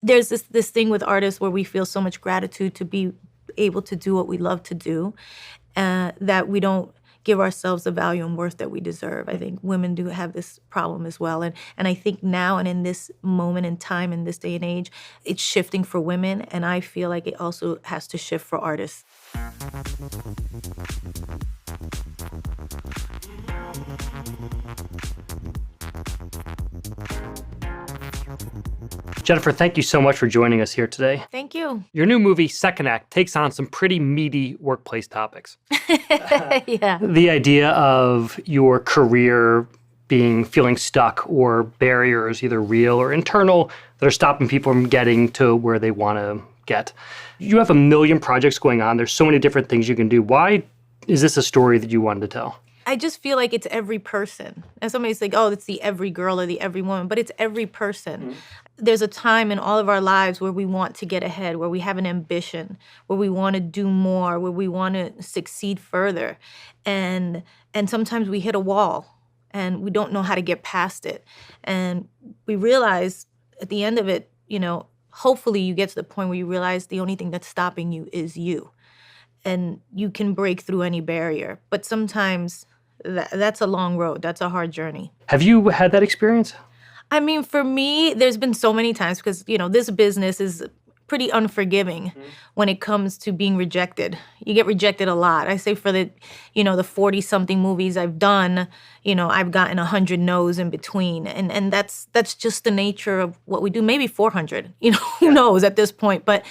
there's this thing with artists where we feel so much gratitude to be able to do what we love to do, that we don't give ourselves the value and worth that we deserve. I think women do have this problem as well. And I think now and in this moment in time, in this day and age, it's shifting for women, and I feel like it also has to shift for artists. Jennifer, thank you so much for joining us here today. Thank you. Your new movie, Second Act, takes on some pretty meaty workplace topics. Yeah. The idea of your career feeling stuck, or barriers, either real or internal, that are stopping people from getting to where they want to get. You have a million projects going on. There's so many different things you can do. Why is this a story that you wanted to tell? I just feel like it's every person. And somebody's like, oh, it's the every girl or the every woman, but it's every person. Mm-hmm. There's a time in all of our lives where we want to get ahead, where we have an ambition, where we want to do more, where we want to succeed further. And sometimes we hit a wall and we don't know how to get past it. And we realize at the end of it, hopefully you get to the point where you realize the only thing that's stopping you is you. And you can break through any barrier. But sometimes that's a long road. That's a hard journey. Have you had that experience? I mean, for me, there's been so many times because, this business is pretty unforgiving when it comes to being rejected. You get rejected a lot. I say for the 40-something movies I've done, I've gotten 100 no's in between. And that's just the nature of what we do. Maybe 400, who knows at this point. But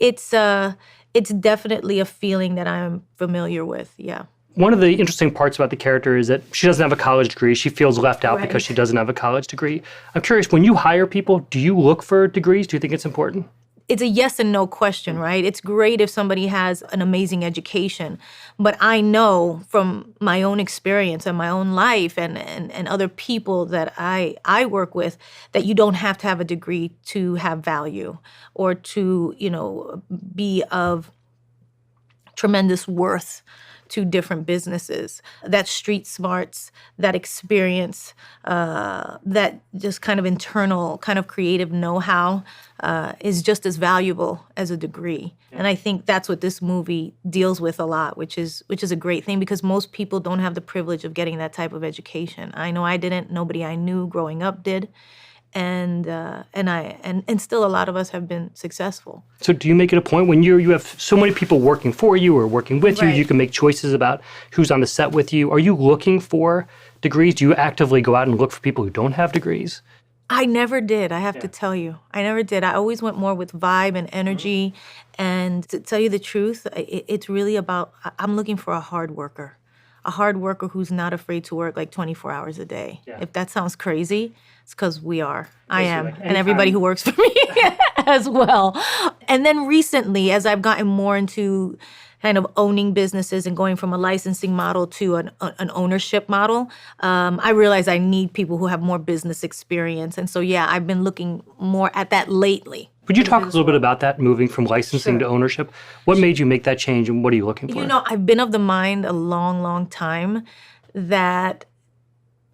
it's definitely a feeling that I'm familiar with, yeah. One of the interesting parts about the character is that she doesn't have a college degree. She feels left out because she doesn't have a college degree. I'm curious, when you hire people, do you look for degrees? Do you think it's important? It's a yes and no question, right? It's great if somebody has an amazing education, but I know from my own experience and my own life and other people that I work with that you don't have to have a degree to have value or to, be of tremendous worth to different businesses. That street smarts, that experience, that just kind of internal, kind of creative know-how is just as valuable as a degree. And I think that's what this movie deals with a lot, which is a great thing because most people don't have the privilege of getting that type of education. I know I didn't. Nobody I knew growing up did. And still a lot of us have been successful. So do you make it a point when you have so many people working for you or working with you, you can make choices about who's on the set with you. Are you looking for degrees? Do you actively go out and look for people who don't have degrees? I never did, I have to tell you. I never did. I always went more with vibe and energy. And to tell you the truth, it's really about, I'm looking for a hard worker who's not afraid to work like 24 hours a day. Yeah. If that sounds crazy, it's because we are. I am. And everybody who works for me as well. And then recently, as I've gotten more into kind of owning businesses and going from a licensing model to an ownership model, I realize I need people who have more business experience. And so, I've been looking more at that lately. Would you talk a little bit about that, moving from licensing to ownership? What made you make that change, and what are you looking for? I've been of the mind a long, long time that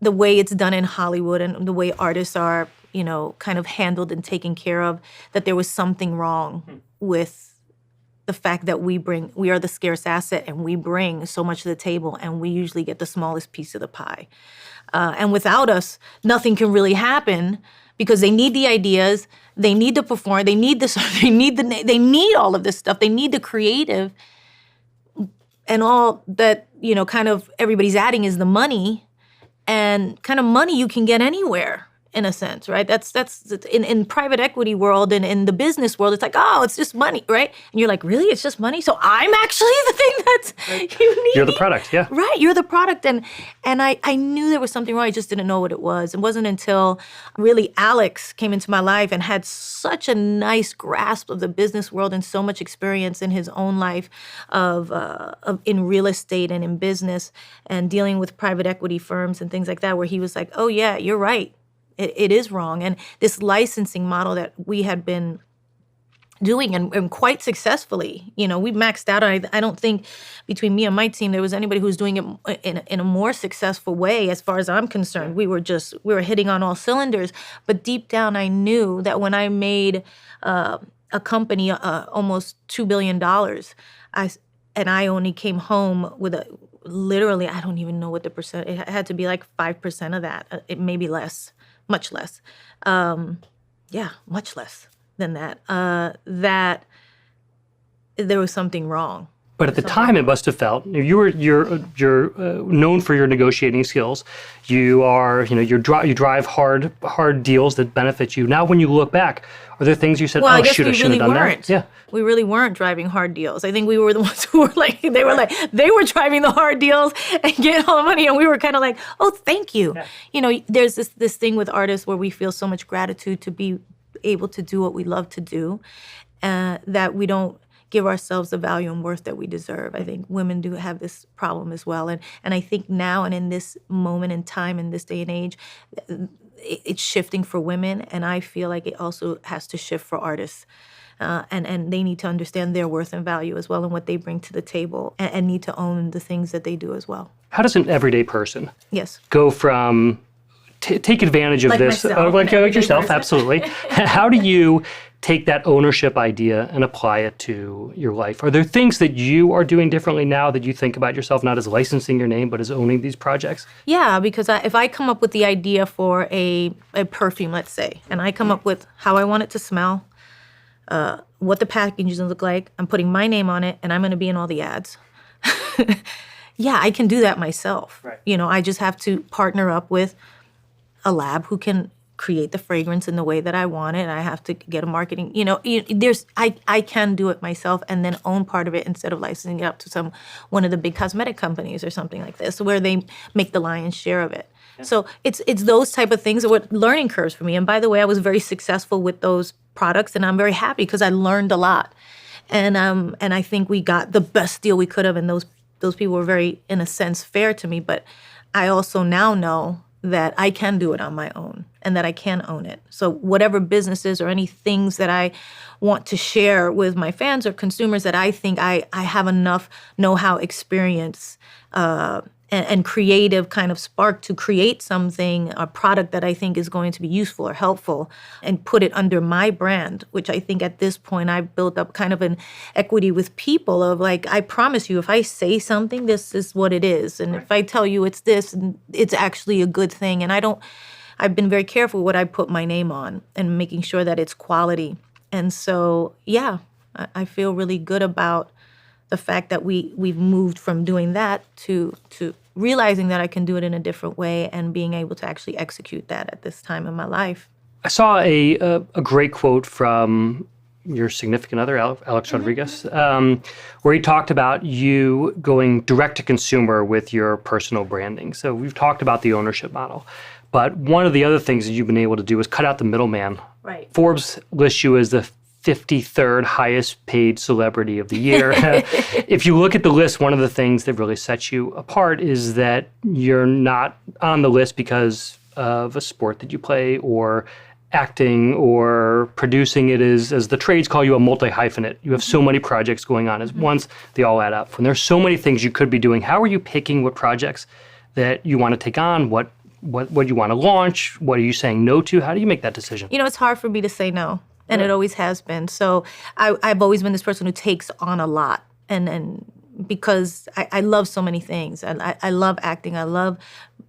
the way it's done in Hollywood and the way artists are, kind of handled and taken care of, that there was something wrong with the fact that we are the scarce asset and we bring so much to the table and we usually get the smallest piece of the pie. And without us, nothing can really happen because they need the ideas, they need to perform, they need this, they need all of this stuff, they need the creative, and all that, kind of everybody's adding is the money, and kind of money you can get anywhere. In a sense, right? That's in private equity world and in the business world, it's like, oh, it's just money, right? And you're like, really? It's just money? So I'm actually the thing that's unique. You're the product, yeah. Right, you're the product. And I knew there was something wrong. I just didn't know what it was. It wasn't until really Alex came into my life and had such a nice grasp of the business world and so much experience in his own life of in real estate and in business and dealing with private equity firms and things like that, where he was like, oh yeah, you're right. It is wrong. And this licensing model that we had been doing and quite successfully. We maxed out. I don't think between me and my team there was anybody who's doing it in a more successful way as far as I'm concerned. We were hitting on all cylinders. But deep down, I knew that when I made a company almost $2 billion, I only came home with literally, I don't even know what the percent. It had to be like 5% of that. It may be less, much less. Much less than that, that there was something wrong. But at the time, it must have felt you're known for your negotiating skills. You drive hard deals that benefit you. Now, when you look back, are there things you said, Well, "Oh I guess shoot, I we shouldn't really have done weren't. that"? Yeah, We really weren't driving hard deals. I think we were the ones who were like, they were driving the hard deals and getting all the money, and we were kind of like, oh, thank you. Yeah. There's this thing with artists where we feel so much gratitude to be able to do what we love to do, that we don't give ourselves the value and worth that we deserve. I think women do have this problem as well. And I think now and in this moment in time, in this day and age, it's shifting for women. And I feel like it also has to shift for artists. And they need to understand their worth and value as well and what they bring to the table, and need to own the things that they do as well. How does an everyday person go from take advantage of like this, myself, like yourself, person. absolutely. How do you take that ownership idea and apply it to your life? Are there things that you are doing differently now that you think about yourself, not as licensing your name, but as owning these projects? Yeah, because if I come up with the idea for a perfume, let's say, and I come up with how I want it to smell, what the packaging is going to look like, I'm putting my name on it, and I'm going to be in all the ads. Yeah, I can do that myself. Right. I just have to partner up with a lab who can create the fragrance in the way that I want it. I have to get a marketing, I can do it myself and then own part of it instead of licensing it up to one of the big cosmetic companies or something like this, where they make the lion's share of it. Yeah. So it's those type of things that were learning curves for me. And by the way, I was very successful with those products, and I'm very happy because I learned a lot. And I think we got the best deal we could have, and those people were very, in a sense, fair to me. But I also now know that I can do it on my own and that I can own it. So whatever businesses or any things that I want to share with my fans or consumers that I think I have enough know-how, experience, and creative kind of spark to create something, a product that I think is going to be useful or helpful, and put it under my brand, which I think at this point I've built up kind of an equity with people of like, I promise you, if I say something, this is what it is. And if I tell you it's this, it's actually a good thing. And I've been very careful what I put my name on and making sure that it's quality. And so, yeah, I feel really good about the fact that we've moved from doing that to realizing that I can do it in a different way and being able to actually execute that at this time in my life. I saw a great quote from your significant other, Alex Rodriguez, where he talked about you going direct to consumer with your personal branding. So we've talked about the ownership model, but one of the other things that you've been able to do is cut out the middleman. Right. Forbes lists you as the 53rd highest paid celebrity of the year. If you look at the list, one of the things that really sets you apart is that you're not on the list because of a sport that you play or acting or producing. It is, as the trades call you, a multi-hyphenate. You have so many projects going on at once, they all add up. When there's so many things you could be doing, how are you picking what projects that you want to take on, what you want to launch, what are you saying no to? How do you make that decision? It's hard for me to say no. And it always has been. So I've always been this person who takes on a lot. And because I love so many things. I love acting. I love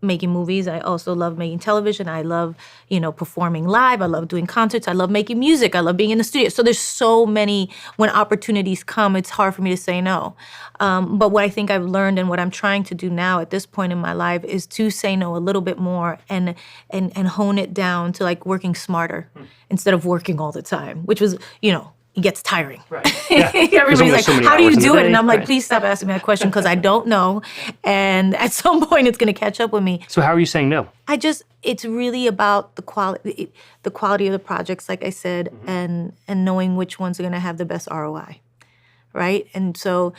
making movies. I also love making television. I love, performing live. I love doing concerts. I love making music. I love being in the studio. So there's so many, when opportunities come, it's hard for me to say no. But what I think I've learned and what I'm trying to do now at this point in my life is to say no a little bit more and hone it down to like working smarter instead of working all the time, which was, it gets tiring. Right. Yeah. Everybody's like, so how do you do it? day. And I'm like, right. Please stop asking me that question because I don't know. And at some point it's going to catch up with me. So how are you saying no? It's really about the quality of the projects, like I said, and knowing which ones are going to have the best ROI, right? And so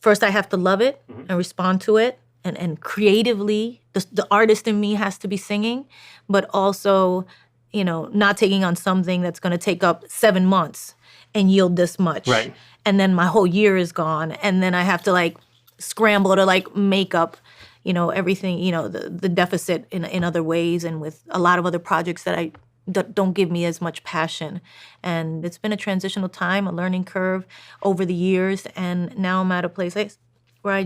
first I have to love it and respond to it. And creatively, the artist in me has to be singing, but also not taking on something that's going to take up 7 months and yield this much. Right. And then my whole year is gone. And then I have to like scramble to like make up, everything, the deficit in other ways and with a lot of other projects that don't give me as much passion. And it's been a transitional time, a learning curve over the years. And now I'm at a place where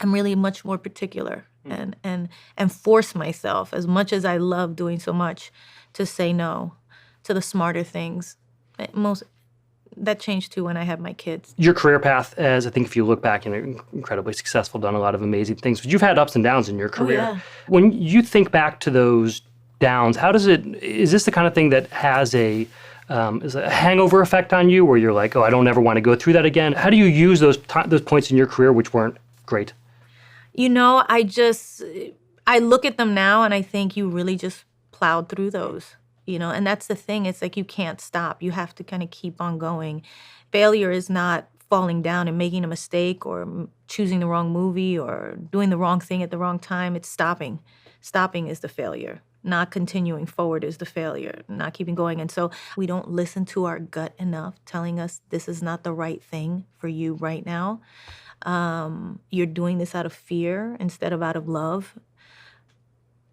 I'm really much more particular and force myself, as much as I love doing so much, to say no to the smarter things. That changed too when I had my kids. Your career path, as I think if you look back, incredibly successful, done a lot of amazing things, but you've had ups and downs in your career. Oh, yeah. When you think back to those downs, is this the kind of thing that has is a hangover effect on you, where you're like, oh, I don't ever want to go through that again? How do you use those points in your career which weren't great? I look at them now and I think you really just plowed through those, and that's the thing. It's like you can't stop. You have to kind of keep on going. Failure is not falling down and making a mistake or choosing the wrong movie or doing the wrong thing at the wrong time. It's stopping. Stopping is the failure. Not continuing forward is the failure, not keeping going. And so we don't listen to our gut enough telling us this is not the right thing for you right now. You're doing this out of fear instead of out of love.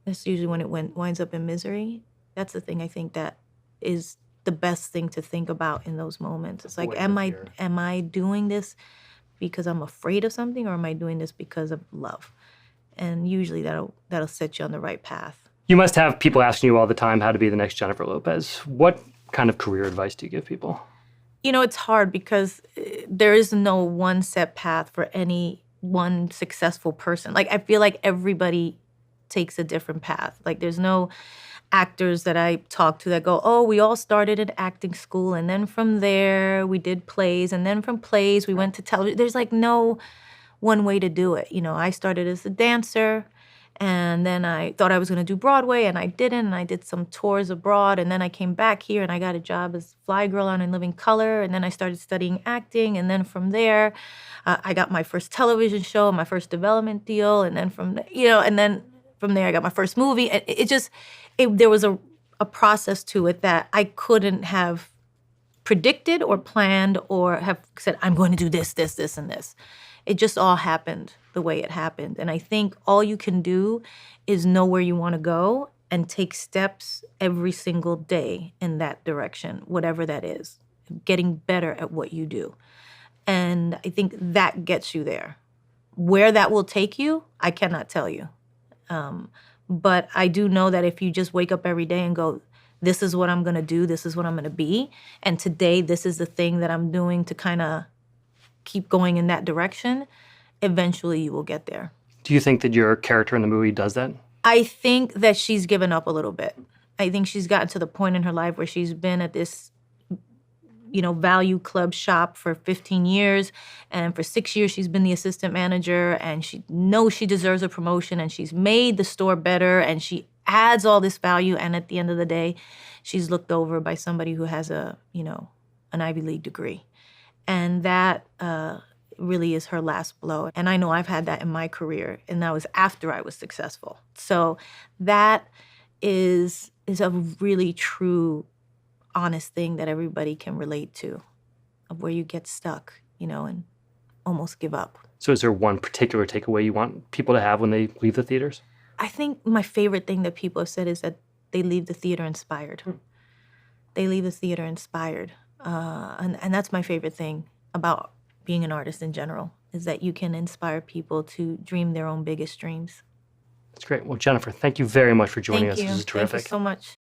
That's usually when it winds up in misery. That's the thing I think that is the best thing to think about in those moments. It's like, am I doing this because I'm afraid of something, or am I doing this because of love? And usually that'll set you on the right path. You must have people asking you all the time how to be the next Jennifer Lopez. What kind of career advice do you give people? It's hard because there is no one set path for any one successful person. Like, I feel like everybody takes a different path. Like, there's no actors that I talk to that go, oh, we all started at acting school, and then from there we did plays, and then from plays we went to television. There's like no one way to do it. I started as a dancer, and then I thought I was going to do Broadway, and I didn't, and I did some tours abroad, and then I came back here, and I got a job as fly girl on In Living Color, and then I started studying acting, and then from there, I got my first television show, my first development deal, and then from there I got my first movie. There was a process to it that I couldn't have predicted or planned or have said, I'm going to do this, this, this, and this. It just all happened the way it happened. And I think all you can do is know where you want to go and take steps every single day in that direction, whatever that is, getting better at what you do. And I think that gets you there. Where that will take you, I cannot tell you. But I do know that if you just wake up every day and go, this is what I'm going to do, this is what I'm going to be, and today this is the thing that I'm doing to kind of keep going in that direction, eventually you will get there. Do you think that your character in the movie does that? I think that she's given up a little bit. I think she's gotten to the point in her life where she's been at this value club shop for 15 years. And for 6 years, she's been the assistant manager, and she knows she deserves a promotion, and she's made the store better, and she adds all this value. And at the end of the day, she's looked over by somebody who has an Ivy League degree. And that really is her last blow. And I know I've had that in my career, and that was after I was successful. So that is a really true, honest thing that everybody can relate to, of where you get stuck, and almost give up. So is there one particular takeaway you want people to have when they leave the theaters? I think my favorite thing that people have said is that they leave the theater inspired. They leave the theater inspired. And that's my favorite thing about being an artist in general, is that you can inspire people to dream their own biggest dreams. That's great. Well, Jennifer, thank you very much for joining us. Thank you. This is terrific. Thank you so much.